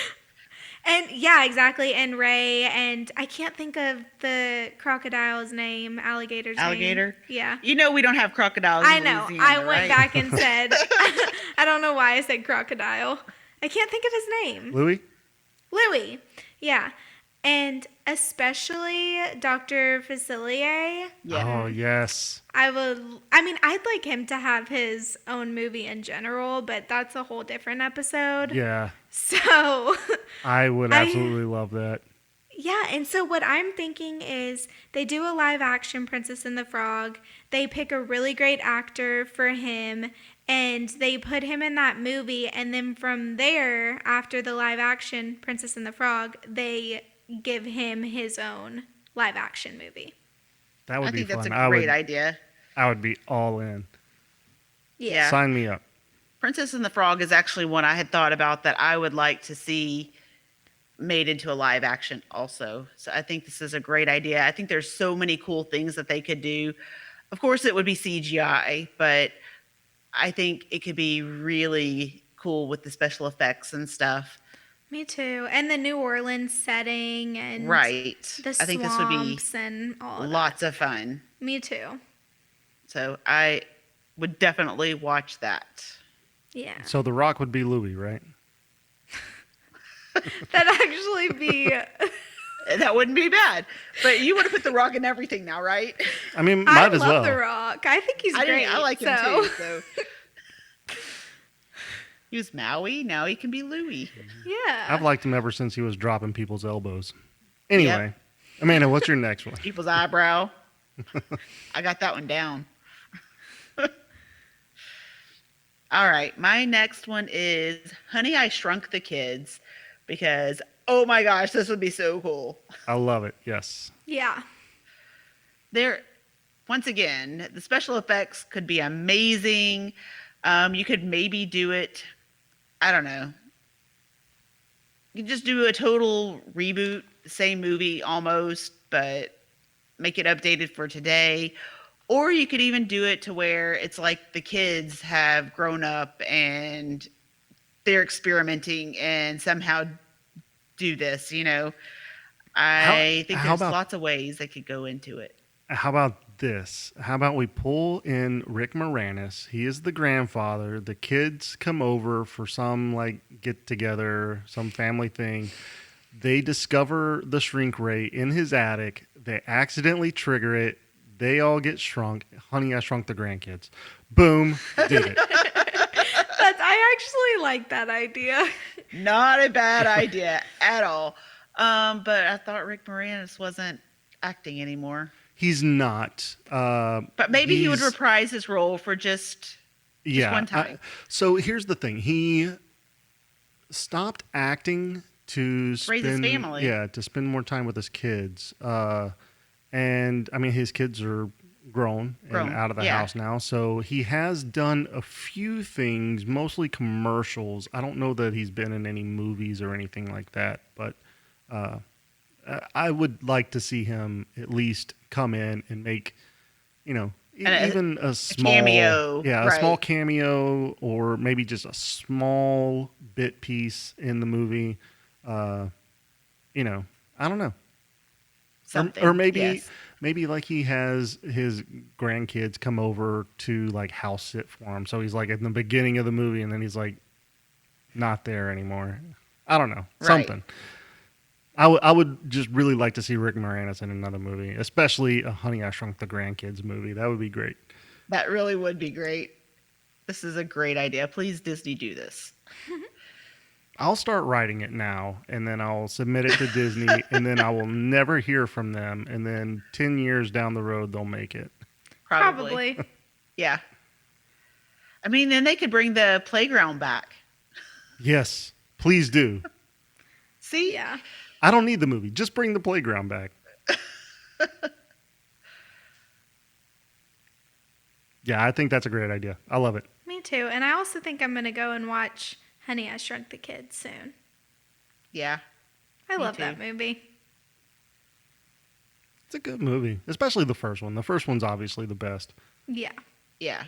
And yeah, exactly. And Ray, and I can't think of the crocodile's name, alligator's Alligator? name. Yeah. You know we don't have crocodiles I in know. Louisiana, I went right? back and said, I don't know why I said crocodile. I can't think of his name. Louis? Louis. Yeah. And especially Dr. Facilier. Yeah. Oh, yes. I'd like him to have his own movie in general, but that's a whole different episode. Yeah. So I would absolutely love that. yeah, and so what I'm thinking is they do a live action Princess and the Frog. They pick a really great actor for him, and they put him in that movie, and then from there, after the live action Princess and the Frog, they give him his own live action movie. That would I be think fun. that's a great idea. I would be all in. Yeah. Sign me up. Princess and the Frog is actually one I had thought about that I would like to see made into a live action also. So I think this is a great idea. I think there's so many cool things that they could do. Of course, it would be CGI, but I think it could be really cool with the special effects and stuff. Me too. And the New Orleans setting and Right. the I think this would be swamps and all of lots of fun. that. Me too. So I would definitely watch that. Yeah. So The Rock would be Louis, right? That'd actually be... That wouldn't be bad. But you would have put The Rock in everything now, right? I mean, I might as love well. The Rock. I think he's great. I like him so. too. So he was Maui. Now he can be Louis. Yeah. I've liked him ever since he was dropping people's elbows. Anyway, Amanda, what's your next one? People's eyebrow. I got that one down. All right. My next one is Honey, I Shrunk the Kids because, oh my gosh, this would be so cool. I love it. Yes. Yeah. Once again, the special effects could be amazing. You could maybe do it, I don't know. You could just do a total reboot, same movie almost, but make it updated for today. Or you could even do it to where it's like the kids have grown up and they're experimenting and somehow do this, you know. I think there's lots of ways they could go into it. How about this? How about we pull in Rick Moranis? He is the grandfather. The kids come over for some like get together, some family thing. They discover the shrink ray in his attic. They accidentally trigger it. They all get shrunk. Honey, I Shrunk the Grandkids. Boom, did it. I actually like that idea. Not a bad idea at all. But I thought Rick Moranis wasn't acting anymore. He's not. But maybe he would reprise his role for just one time. So here's the thing. He stopped acting to raise his family. Yeah, to spend more time with his kids. And I mean, his kids are grown and out of the house now. So he has done a few things, mostly commercials. I don't know that he's been in any movies or anything like that, but I would like to see him at least come in and make, even a small cameo. Yeah, a small cameo or maybe just a small bit piece in the movie. I don't know. Something. Or maybe Yes. maybe like he has his grandkids come over to like house sit for him. So he's like in the beginning of the movie and then he's like not there anymore. I don't know. Right. Something. I would just really like to see Rick Moranis in another movie, especially a Honey, I Shrunk the Grandkids movie. That would be great. That really would be great. This is a great idea. Please, Disney, do this. I'll start writing it now, and then I'll submit it to Disney, and then I will never hear from them. And then 10 years down the road, they'll make it. Probably. Yeah. I mean, then they could bring the playground back. Yes, please do. See? Yeah. I don't need the movie. Just bring the playground back. Yeah, I think that's a great idea. I love it. Me too. And I also think I'm going to go and watch Honey, I Shrunk the Kids soon. Yeah. I Me love too. that movie. It's a good movie, especially the first one. The first one's obviously the best. Yeah. Yeah.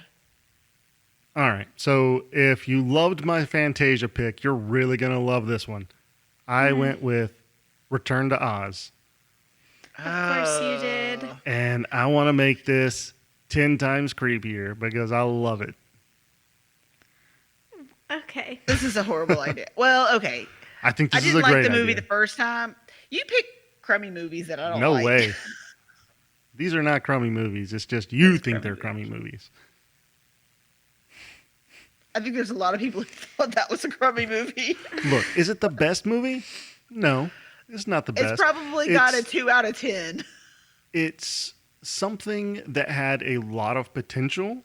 All right. So if you loved my Fantasia pick, you're really going to love this one. I went with Return to Oz. Of course you did. And I want to make this 10 times creepier because I love it. Okay. This is a horrible idea. Well, okay. I think I this is didn't a great like the movie idea. the first time. You pick crummy movies that I don't No like. way. These are not crummy movies. It's just you It's think crummy they're crummy movies. I think there's a lot of people who thought that was a crummy movie. Look, is it the best movie? No, it's not the best. It's probably got a It's- 2 out of 10. It's something that had a lot of potential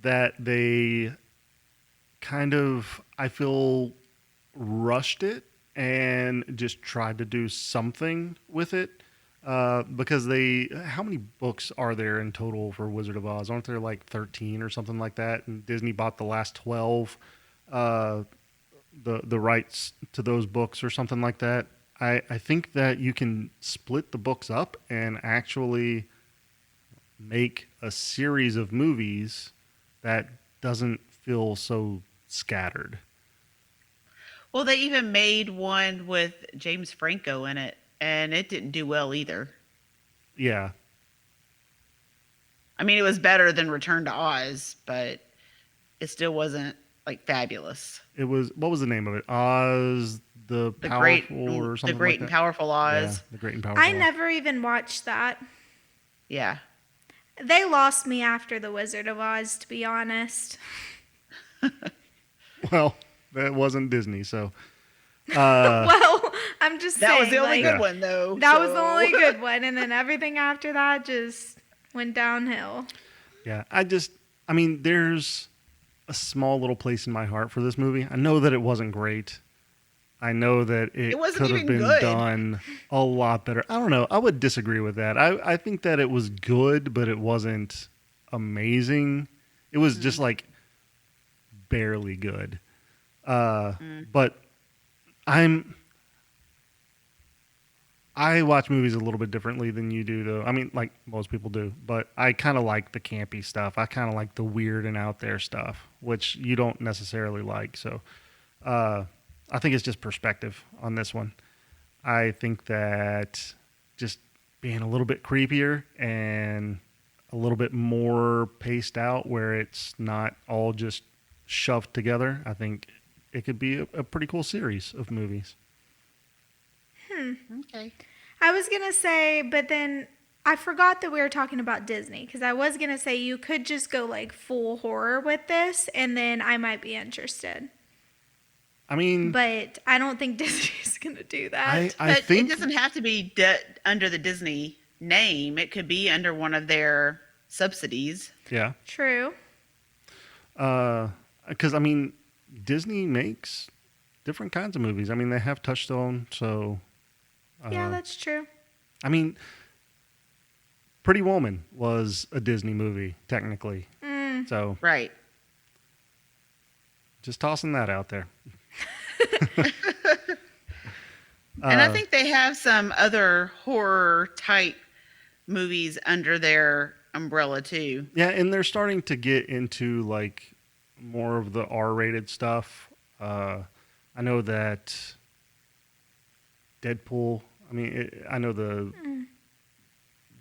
that they kind of, I feel, rushed it and just tried to do something with it. Because how many books are there in total for Wizard of Oz? Aren't there like 13 or something like that? And Disney bought the last 12, the rights to those books or something like that. I think that you can split the books up and actually make a series of movies that doesn't feel so scattered. Well, they even made one with James Franco in it, and it didn't do well either. Yeah. I mean, it was better than Return to Oz, but it still wasn't like fabulous. It was, what was the name of it? Oz the The Powerful or something the Great like and that? Powerful Oz. Yeah, the Great and Powerful I Oz. never even watched that. Yeah. They lost me after The Wizard of Oz, to be honest. Well, that wasn't Disney, so. Well, I'm just That saying. was the only like, good one, though. That was the so- only good one. And then everything after that just went downhill. Yeah, I mean, there's a small little place in my heart for this movie. I know that it wasn't great. I know that it wasn't could have even been good. done a lot better. I don't know. I would disagree with that. I think that it was good, but it wasn't amazing. It was just like barely good. But I watch movies a little bit differently than you do, though. I mean, like most people do, but I kind of like the campy stuff. I kind of like the weird and out there stuff, which you don't necessarily like. So, I think it's just perspective on this one. I think that just being a little bit creepier and a little bit more paced out where it's not all just shoved together, I think it could be a pretty cool series of movies. Okay. I was going to say, but then I forgot that we were talking about Disney because I was going to say you could just go like full horror with this and then I might be interested. I mean, But I don't think Disney's going to do that. I But think it doesn't have to be under the Disney name. It could be under one of their subsidies. yeah. True. Because I mean, Disney makes different kinds of movies. I mean, they have Touchstone, so Yeah, that's true. I mean, Pretty Woman was a Disney movie technically. So Right. just tossing that out there. And I think they have some other horror type movies under their umbrella too. Yeah, and they're starting to get into like more of the R-rated stuff. I know that Deadpool, I mean, I know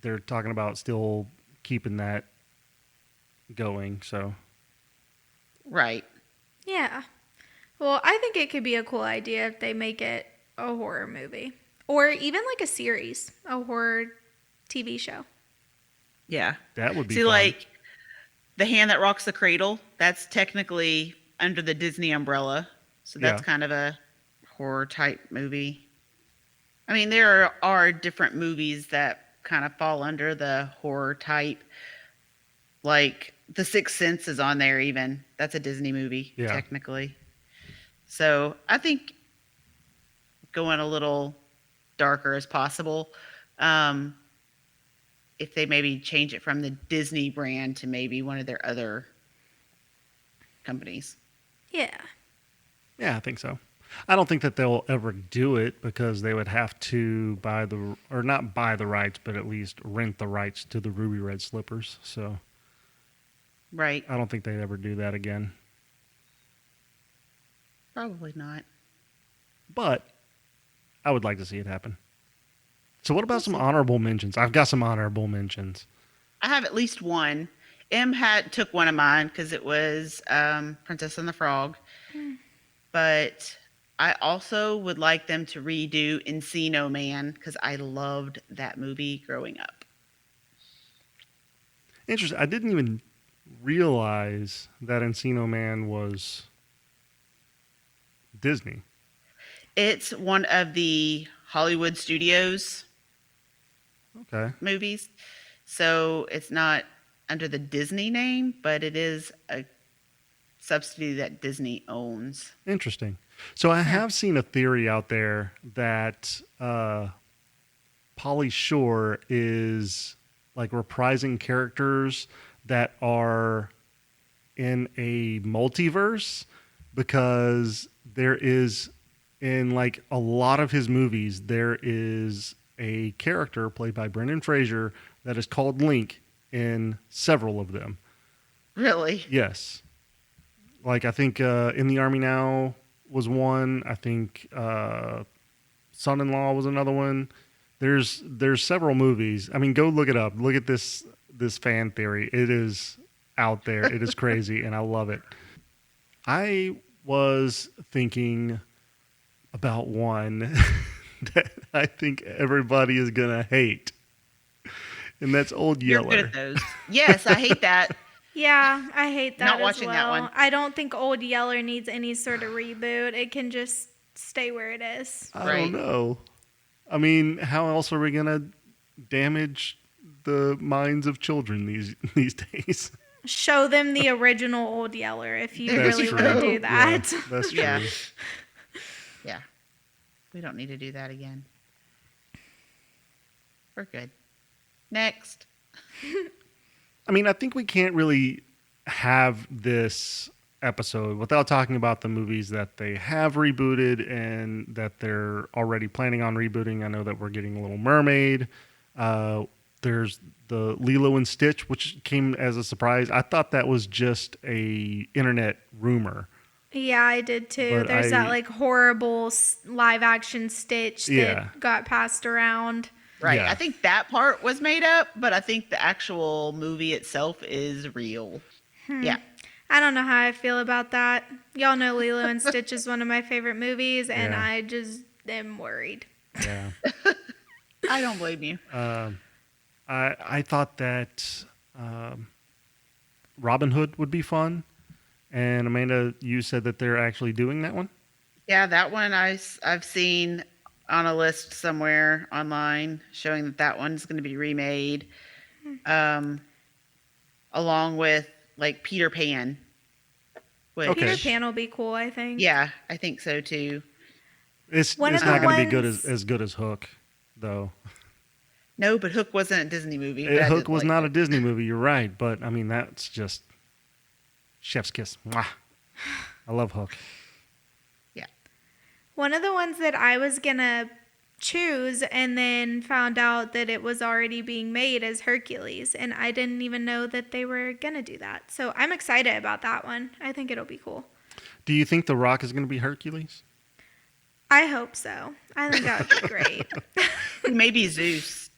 they're talking about still keeping that going. So Right. Yeah. Well, I think it could be a cool idea if they make it a horror movie. Or even like a series, a horror TV show. Yeah. that would be See, fun. like The Hand That Rocks the Cradle, that's technically under the Disney umbrella. So that's Yeah. kind of a horror type movie. I mean, there are different movies that kind of fall under the horror type. Like The Sixth Sense is on there even. That's a Disney movie, Yeah. technically. So I think going a little darker as possible. If they maybe change it from the Disney brand to maybe one of their other companies. Yeah. Yeah, I think so. I don't think that they'll ever do it because they would have to not buy the rights, but at least rent the rights to the Ruby Red Slippers. So Right. I don't think they'd ever do that again. Probably not. But I would like to see it happen. So what about some honorable mentions? I've got some honorable mentions. I have at least one. Took one of mine because it was Princess and the Frog. But I also would like them to redo Encino Man because I loved that movie growing up. Interesting. I didn't even realize that Encino Man was Disney. It's one of the Hollywood Studios Okay. movies. So it's not under the Disney name, but it is a subsidy that Disney owns. Interesting. So I have seen a theory out there that Pauly Shore is like reprising characters that are in a multiverse because there is in like a lot of his movies there is a character played by Brendan Fraser that is called Link in several of them. Really? Yes. Like I think In the Army Now was one. I think Son-in-Law was another one. There's several movies. I mean, go look it up. Look at this fan theory. It is out there. It is crazy, and I love it. I was thinking about one that I think everybody is gonna hate, and that's Old You're Yeller. good at those. Yes, I hate that. Yeah, I hate that Not as watching that well. one. I don't think Old Yeller needs any sort of reboot. It can just stay where it is. I Right. don't know. I mean, how else are we gonna damage the minds of children these days? Show them the original Old Yeller if you That's really want true. to do that. Yeah, that's true. Yeah. Yeah. We don't need to do that again. We're good. Next. I mean, I think we can't really have this episode without talking about the movies that they have rebooted and that they're already planning on rebooting. I know that we're getting Little Mermaid. There's the Lilo and Stitch, which came as a surprise. I thought that was just a internet rumor. Yeah, I did too. But There's that like horrible live action Stitch Yeah. that got passed around. Right. Yeah. I think that part was made up, but I think the actual movie itself is real. Yeah. I don't know how I feel about that. Y'all know Lilo and Stitch is one of my favorite movies, and Yeah. I just am worried. Yeah. I don't blame you. I thought that Robin Hood would be fun. And Amanda, you said that they're actually doing that one? Yeah, that one I've seen on a list somewhere online showing that one's going to be remade, along with like Peter Pan. Which, Okay. Peter Pan will be cool, I think. Yeah, I think so too. It's One not of the going to be good ones- as good as Hook, though. No, but Hook wasn't a Disney movie. but I Hook did was like not it. a Disney movie. You're right, but I mean that's just chef's kiss. Mwah. I love Hook. Yeah. One of the ones that I was going to choose and then found out that it was already being made is Hercules. And I didn't even know that they were going to do that. So I'm excited about that one. I think it'll be cool. Do you think The Rock is going to be Hercules? I hope so. I think that would be great. Maybe Zeus.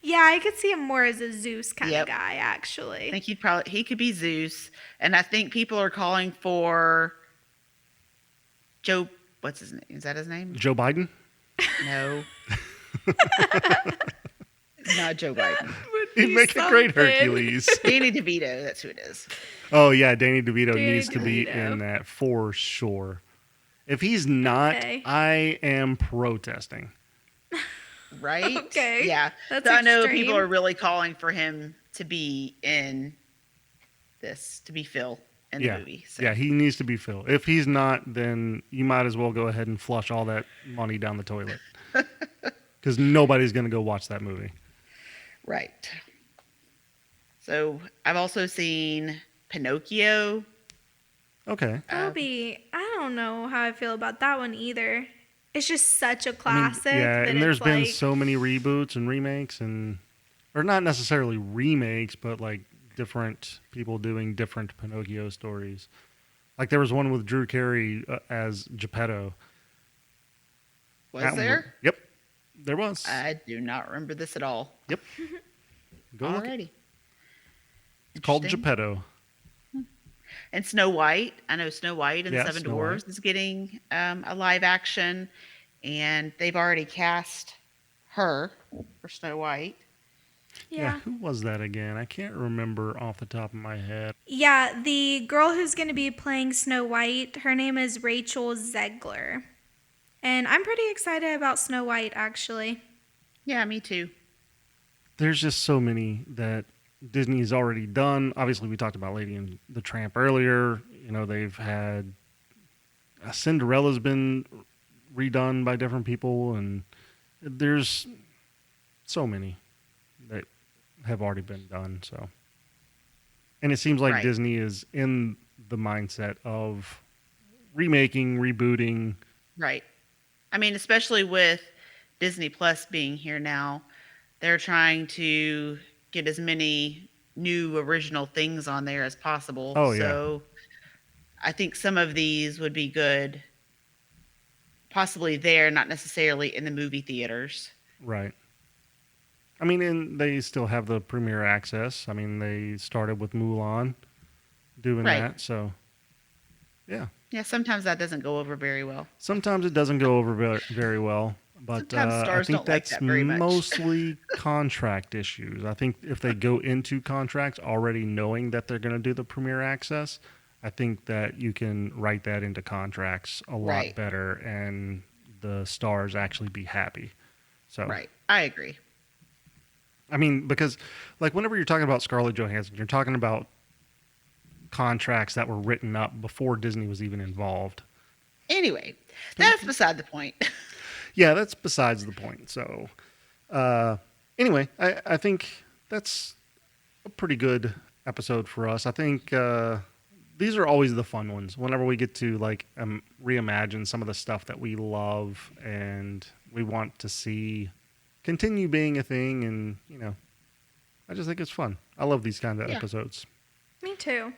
Yeah, I could see him more as a Zeus kind Yep. of guy, I actually. think he could be Zeus, and I think people are calling for Joe. What's his name? Is that his name? Joe Biden? No. It's not Joe Biden. He'd make a great Hercules. Danny DeVito. That's who it is. Oh, yeah, Danny DeVito Danny needs to be DeVito. in that for sure. If he's not, Okay. I am protesting. Right? Okay. Yeah. That's So I know extreme. people are really calling for him to be in this, to be Phil in Yeah, the movie. So. yeah, he needs to be Phil. If he's not, then you might as well go ahead and flush all that money down the toilet. Because nobody's going to go watch that movie. Right. So I've also seen Pinocchio. Okay. I don't know how I feel about that one either. It's just such a classic. Yeah, that and there's it's been like, so many reboots and remakes, or not necessarily remakes, but like different people doing different Pinocchio stories. Like there was one with Drew Carey as Geppetto. Was That one there? Yep, there was. I do not remember this at all. Yep. Go look. Alrighty. It's called Interesting. Geppetto. And Snow White. I know Snow White and Yeah, the Seven Snow Dwarfs White. is getting a live action, and they've already cast her for Snow White. Yeah. Who was that again? I can't remember off the top of my head. Yeah, the girl who's going to be playing Snow White, her name is Rachel Zegler. And I'm pretty excited about Snow White, actually. Yeah, me too. There's just so many that Disney's already done. Obviously, we talked about Lady and the Tramp earlier. You know, they've had Cinderella's been redone by different people, and there's so many that have already been done. So, and it seems like Right. Disney is in the mindset of remaking, rebooting. Right. I mean, especially with Disney Plus being here now, they're trying to get as many new original things on there as possible. Oh, yeah. So I think some of these would be good, possibly there, not necessarily in the movie theaters. Right. I mean, and they still have the premiere access. I mean, they started with Mulan doing Right. that. So, yeah. Yeah, sometimes that doesn't go over very well. Sometimes it doesn't go over very well, but Sometimes I stars think don't like that's that very much. mostly contract issues. I think if they go into contracts already knowing that they're going to do the premiere access, I think that you can write that into contracts a lot Right. better, and the stars actually be happy. So, Right. I agree. I mean, because like whenever you're talking about Scarlett Johansson, you're talking about contracts that were written up before Disney was even involved. Anyway, that's beside the point. Yeah, that's besides the point. So, anyway, I think that's a pretty good episode for us. I think these are always the fun ones. Whenever we get to like reimagine some of the stuff that we love and we want to see continue being a thing, and you know, I just think it's fun. I love these kind of Yeah. episodes. Me too.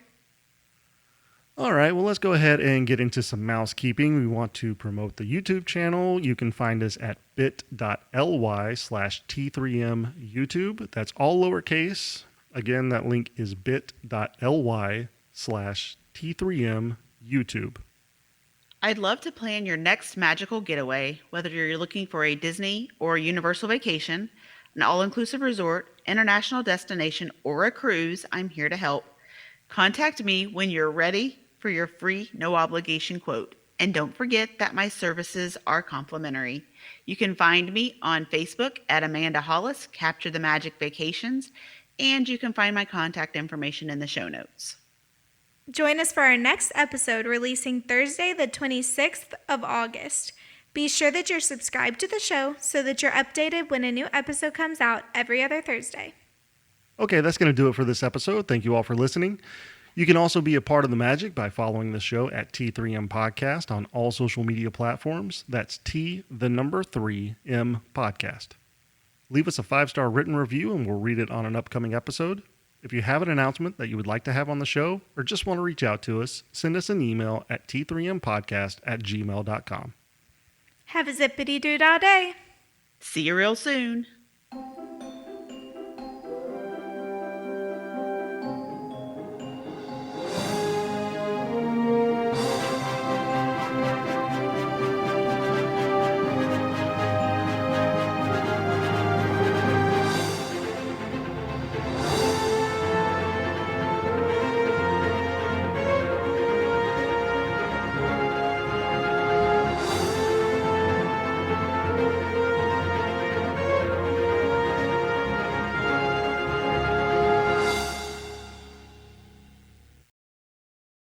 All right, well, let's go ahead and get into some mousekeeping. We want to promote the YouTube channel. You can find us at bit.ly/T3M YouTube. That's all lowercase. Again, that link is bit.ly/T3M YouTube. I'd love to plan your next magical getaway, whether you're looking for a Disney or Universal vacation, an all-inclusive resort, international destination, or a cruise. I'm here to help. Contact me when you're ready for your free, no obligation quote. And don't forget that my services are complimentary. You can find me on Facebook at Amanda.hollis, Capture the Magic Vacations, and you can find my contact information in the show notes. Join us for our next episode releasing Thursday, the 26th of August. Be sure that you're subscribed to the show so that you're updated when a new episode comes out every other Thursday. Okay, that's going to do it for this episode. Thank you all for listening. You can also be a part of the magic by following the show at T3M Podcast on all social media platforms. That's T3M Podcast. Leave us a 5-star written review and we'll read it on an upcoming episode. If you have an announcement that you would like to have on the show or just want to reach out to us, send us an email at t3mpodcast@gmail.com. Have a zippity doo dah day. See you real soon.